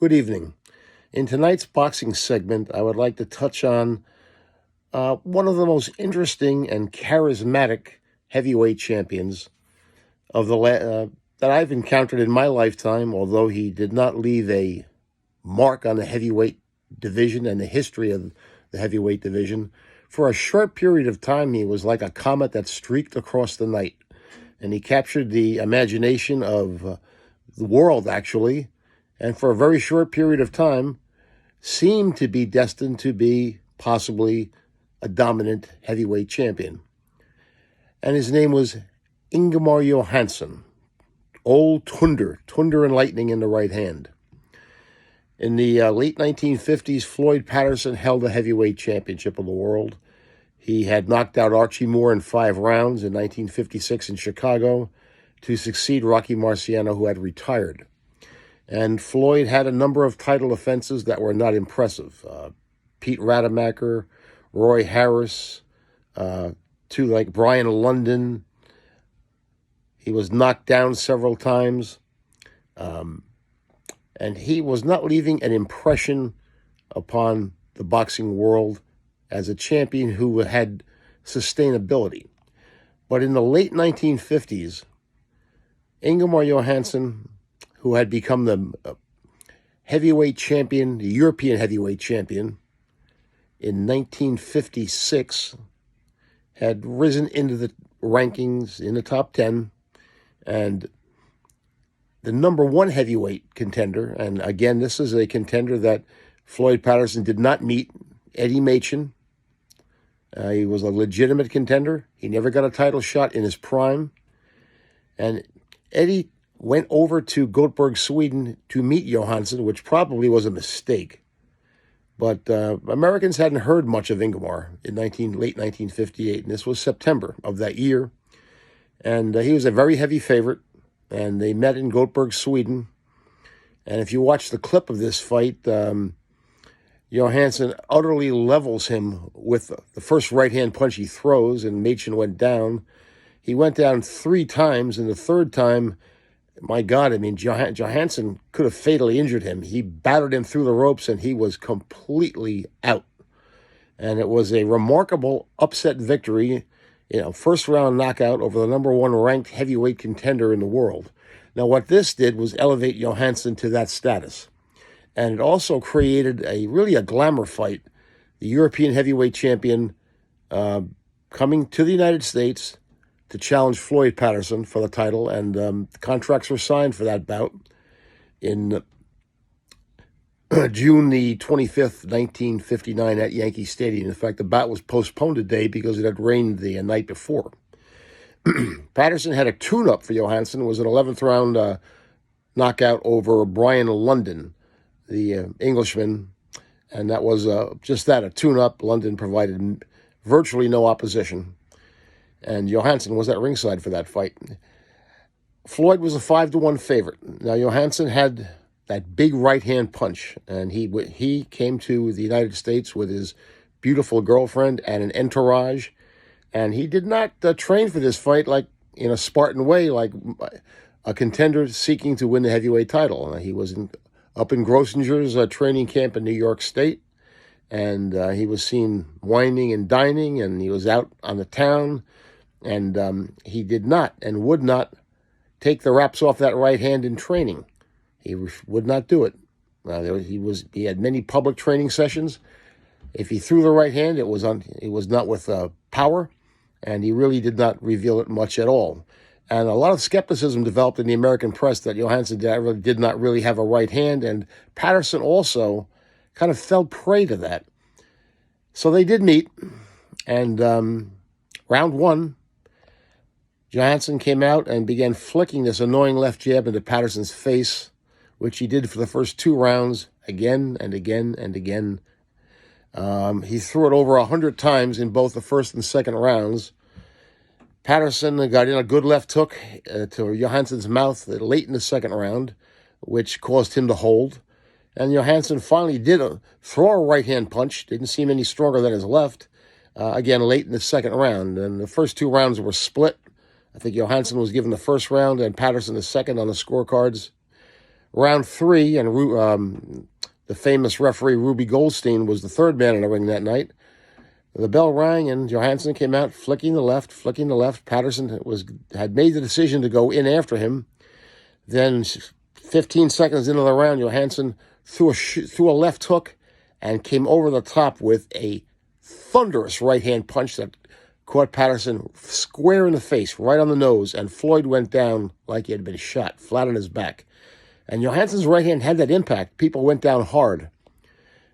Good evening. In tonight's boxing segment, I would like to touch on one of the most interesting and charismatic heavyweight champions of that I've encountered in my lifetime, although he did not leave a mark on the heavyweight division and the history of the heavyweight division. For a short period of time, he was like a comet that streaked across the night, and he captured the imagination of the world, actually, and for a very short period of time, seemed to be destined to be possibly a dominant heavyweight champion. And his name was Ingemar Johansson, Old Thunder and lightning in the right hand. In the late 1950s, Floyd Patterson held the heavyweight championship of the world. He had knocked out Archie Moore in 5 rounds in 1956 in Chicago to succeed Rocky Marciano, who had retired. And Floyd had a number of title defenses that were not impressive. Pete Rademacher, Roy Harris, two like Brian London. He was knocked down several times. And he was not leaving an impression upon the boxing world as a champion who had sustainability. But in the late 1950s, Ingemar Johansson, who had become the heavyweight champion, the European heavyweight champion, in 1956, had risen into the rankings in the top 10, and the number 1 heavyweight contender, and again, this is a contender that Floyd Patterson did not meet, Eddie Machen. He was a legitimate contender. He never got a title shot in his prime. And Eddie went over to Gothenburg, Sweden to meet Johansson, which probably was a mistake. But Americans hadn't heard much of Ingemar in late 1958, and this was September of that year. And he was a very heavy favorite, and they met in Gothenburg, Sweden. And if you watch the clip of this fight, Johansson utterly levels him with the first right-hand punch he throws, and Machen went down. He went down 3 times, and the third time, my God, I mean, Johansson could have fatally injured him. He battered him through the ropes, and he was completely out. And it was a remarkable upset victory, first-round knockout over the number 1 ranked heavyweight contender in the world. Now, what this did was elevate Johansson to that status. And it also created really a glamour fight. The European heavyweight champion coming to the United States to challenge Floyd Patterson for the title, and the contracts were signed for that bout in June the 25th, 1959 at Yankee Stadium. In fact, the bout was postponed a day because it had rained the night before. Patterson had a tune-up for Johansson. It was an 11th round knockout over Brian London, the Englishman, and that was just that, a tune-up. London provided virtually no opposition, and Johansson was at ringside for that fight. Floyd was a 5-1 favorite. Now, Johansson had that big right-hand punch, and he came to the United States with his beautiful girlfriend and an entourage, and he did not train for this fight like in a Spartan way, like a contender seeking to win the heavyweight title. He was up in Grossinger's training camp in New York State, and he was seen whining and dining, and he was out on the town, and he did not and would not take the wraps off that right hand in training. He would not do it. He had many public training sessions. If he threw the right hand, it was not with power, and he really did not reveal it much at all. And a lot of skepticism developed in the American press that Johansson did not really have a right hand, and Patterson also kind of fell prey to that. So they did meet, and round 1, Johansson came out and began flicking this annoying left jab into Patterson's face, which he did for the first 2 rounds again and again and again. He threw it over 100 times in both the first and second rounds. Patterson got in a good left hook to Johansson's mouth late in the second round, which caused him to hold. And Johansson finally did throw a right-hand punch. Didn't seem any stronger than his left, again, late in the second round. And the first 2 rounds were split. I think Johansson was given the first round and Patterson the second on the scorecards. Round 3, and the famous referee Ruby Goldstein was the third man in the ring that night. The bell rang, and Johansson came out, flicking the left. Patterson had made the decision to go in after him. Then, 15 seconds into the round, Johansson threw a left hook and came over the top with a thunderous right-hand punch that caught Patterson square in the face, right on the nose, and Floyd went down like he had been shot, flat on his back. And Johansson's right hand had that impact. People went down hard.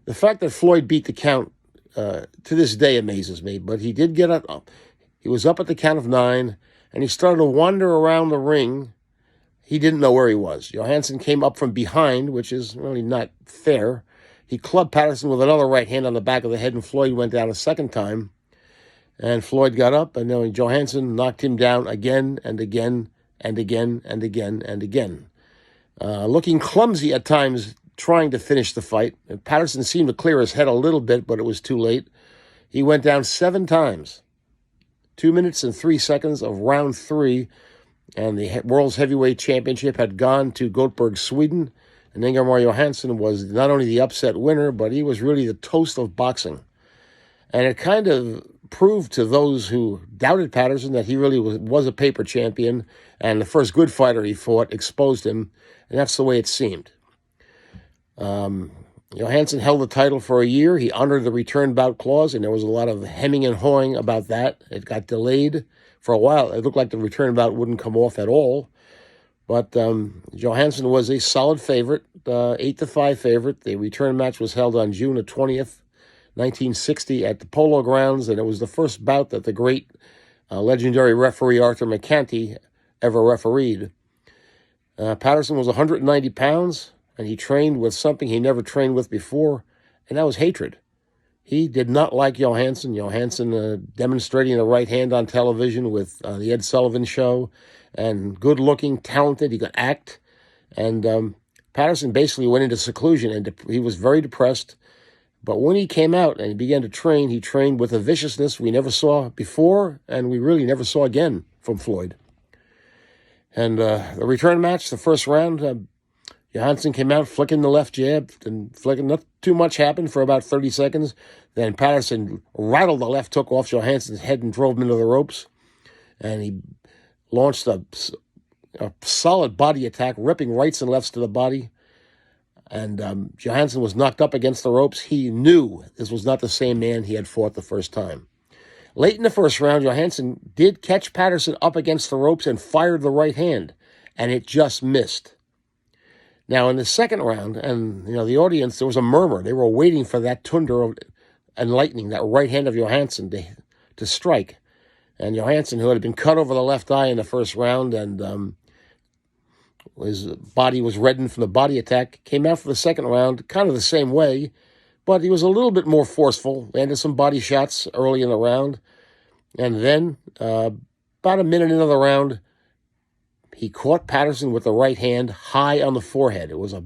The fact that Floyd beat the count to this day amazes me, but he did get up. He was up at the count of 9, and he started to wander around the ring. He didn't know where he was. Johansson came up from behind, which is really not fair. He clubbed Patterson with another right hand on the back of the head, and Floyd went down a second time. And Floyd got up, and then Johansson knocked him down again and again and again and again and again. Looking clumsy at times, trying to finish the fight. And Patterson seemed to clear his head a little bit, but it was too late. He went down 7 times. 2 minutes and 3 seconds of round 3, and the World's Heavyweight Championship had gone to Göteborg, Sweden. And Ingemar Johansson was not only the upset winner, but he was really the toast of boxing. And it kind of proved to those who doubted Patterson that he really was a paper champion, and the first good fighter he fought exposed him, and that's the way it seemed. Johansson held the title for a year. He honored the return bout clause, and there was a lot of hemming and hawing about that. It got delayed for a while. It looked like the return bout wouldn't come off at all. But Johansson was a solid favorite, 8-5 favorite. The return match was held on June the 20th, 1960 at the Polo Grounds, and it was the first bout that the great legendary referee Arthur McCanty ever refereed. Patterson was 190 pounds, and he trained with something he never trained with before, and that was hatred. He did not like Johansson. Johansson demonstrating the right hand on television with the Ed Sullivan Show, and good-looking, talented. He could act. And Patterson basically went into seclusion, and he was very depressed. But when he came out and he began to train, he trained with a viciousness we never saw before, and we really never saw again from Floyd. And the return match, the first round, Johansson came out flicking the left jab, and flicking. Not too much happened for about 30 seconds. Then Patterson rattled the left hook off Johansson's head and drove him into the ropes. And he launched a solid body attack, ripping rights and lefts to the body. And Johansson was knocked up against the ropes. He knew this was not the same man he had fought the first time. Late in the first round, Johansson did catch Patterson up against the ropes and fired the right hand, and it just missed. Now, in the second round, and the audience, there was a murmur. They were waiting for that thunder and lightning, that right hand of Johansson to strike. And Johansson, who had been cut over the left eye in the first round, and his body was reddened from the body attack, came out for the second round kind of the same way, but he was a little bit more forceful, landed some body shots early in the round, and then about a minute into the round, he caught Patterson with the right hand high on the forehead. It was a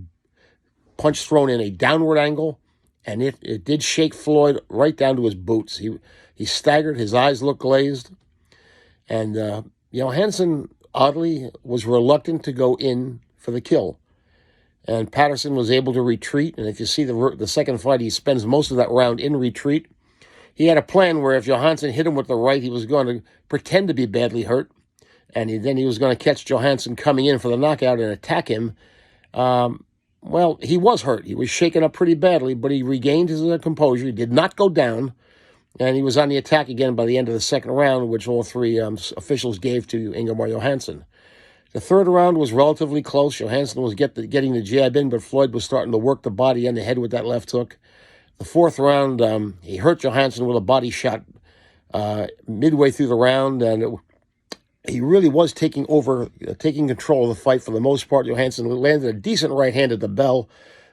punch thrown in a downward angle, and it did shake Floyd right down to his boots. He staggered, his eyes looked glazed, and Johansson, oddly, was reluctant to go in for the kill. And Patterson was able to retreat, and if you see the second fight, he spends most of that round in retreat. He had a plan where if Johansson hit him with the right, he was going to pretend to be badly hurt, and then he was going to catch Johansson coming in for the knockout and attack him. Well, he was hurt. He was shaken up pretty badly, but he regained his composure. He did not go down, and he was on the attack again by the end of the second round, which all three officials gave to Ingemar Johansson. The third round was relatively close. Johansson was getting the jab in, but Floyd was starting to work the body and the head with that left hook. The fourth round, he hurt Johansson with a body shot midway through the round, and he really was taking control of the fight for the most part. Johansson landed a decent right hand at the bell,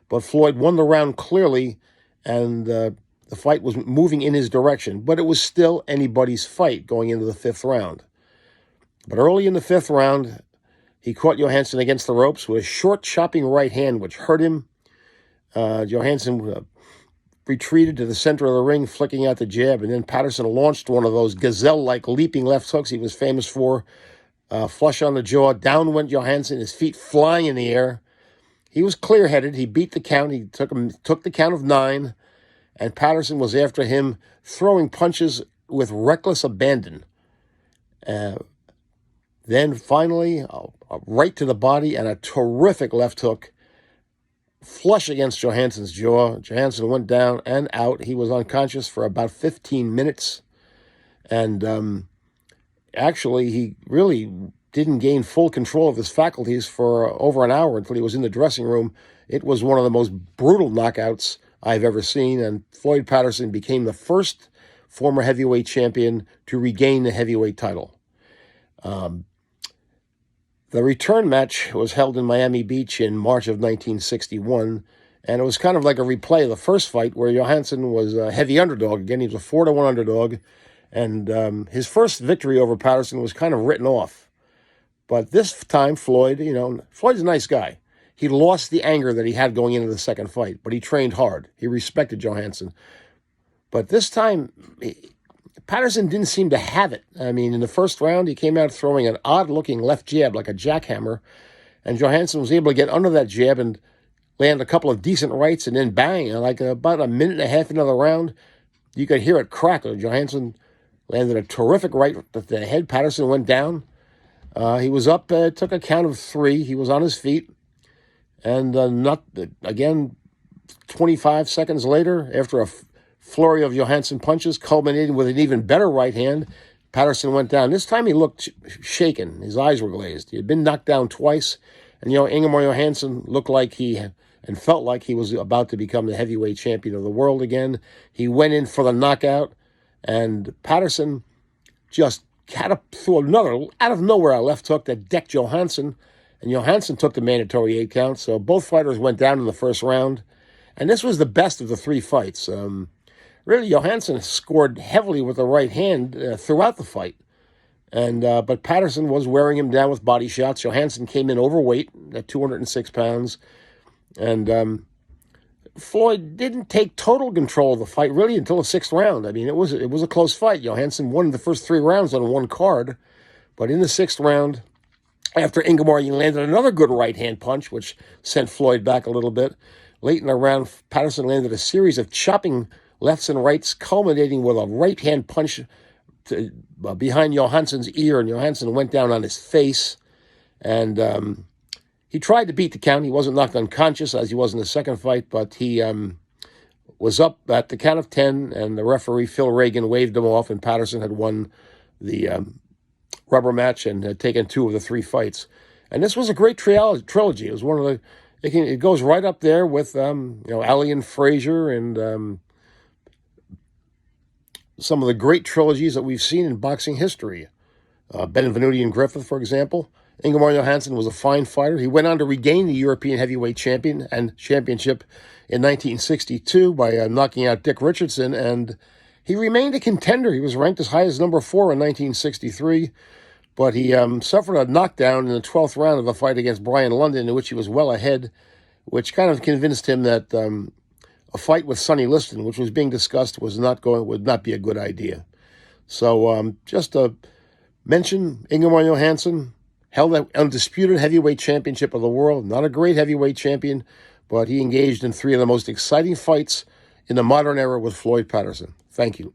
but Floyd won the round clearly, and the fight was moving in his direction. But it was still anybody's fight going into the fifth round. But early in the fifth round, he caught Johansson against the ropes with a short, chopping right hand, which hurt him. Johansson retreated to the center of the ring, flicking out the jab, and then Patterson launched one of those gazelle-like leaping left hooks he was famous for, flush on the jaw. Down went Johansson, his feet flying in the air. he was clear-headed. He beat the count. He took the count of 9, and Patterson was after him, throwing punches with reckless abandon. Then finally, a right to the body and a terrific left hook, flush against Johansson's jaw. Johansson went down and out. He was unconscious for about 15 minutes. And actually, he really didn't gain full control of his faculties for over an hour until he was in the dressing room. It was one of the most brutal knockouts I've ever seen, and Floyd Patterson became the first former heavyweight champion to regain the heavyweight title. The return match was held in Miami Beach in March of 1961, and it was kind of like a replay of the first fight where Johansson was a heavy underdog. Again, he was a 4-1 underdog, and his first victory over Patterson was kind of written off. But this time, Floyd's a nice guy. He lost the anger that he had going into the second fight, but he trained hard. He respected Johansson. But this time, Patterson didn't seem to have it. I mean, in the first round, he came out throwing an odd-looking left jab like a jackhammer, and Johansson was able to get under that jab and land a couple of decent rights, and then bang, like about a minute and a half into the round, you could hear it crack. Johansson landed a terrific right at the head. Patterson went down. He was up, took a count of 3. He was on his feet. And 25 seconds later, after a flurry of Johansson punches, culminating with an even better right hand, Patterson went down. This time he looked shaken. His eyes were glazed. He had been knocked down twice. And, Ingemar Johansson looked like and felt like he was about to become the heavyweight champion of the world again. He went in for the knockout, and Patterson just threw another, out of nowhere, a left hook that decked Johansson, and Johansson took the mandatory 8 count. So both fighters went down in the first round, and this was the best of the 3 fights. Really, Johansson scored heavily with the right hand throughout the fight, but Patterson was wearing him down with body shots. Johansson came in overweight at 206 pounds, and Floyd didn't take total control of the fight really until the 6th round. I mean, it was a close fight. Johansson won the first 3 rounds on one card, but in the 6th round, after Ingemar landed another good right-hand punch, which sent Floyd back a little bit, late in the round, Patterson landed a series of chopping lefts and rights, culminating with a right-hand punch behind Johansson's ear, and Johansson went down on his face, and he tried to beat the count. He wasn't knocked unconscious as he was in the second fight, but he was up at the count of 10, and the referee, Phil Reagan, waved him off, and Patterson had won the rubber match and had taken 2 of the 3 fights. And this was a great trilogy. It was one of the... It goes right up there with, Ali and Frazier and some of the great trilogies that we've seen in boxing history. Benevenuti and Griffith, for example. Ingemar Johansson was a fine fighter. He went on to regain the European heavyweight championship in 1962 by knocking out Dick Richardson, and he remained a contender. He was ranked as high as number 4 in 1963, but he suffered a knockdown in the 12th round of a fight against Brian London, in which he was well ahead, which kind of convinced him that a fight with Sonny Liston, which was being discussed, would not be a good idea. So just to mention, Ingemar Johansson held the undisputed heavyweight championship of the world. Not a great heavyweight champion, but he engaged in 3 of the most exciting fights in the modern era with Floyd Patterson. Thank you.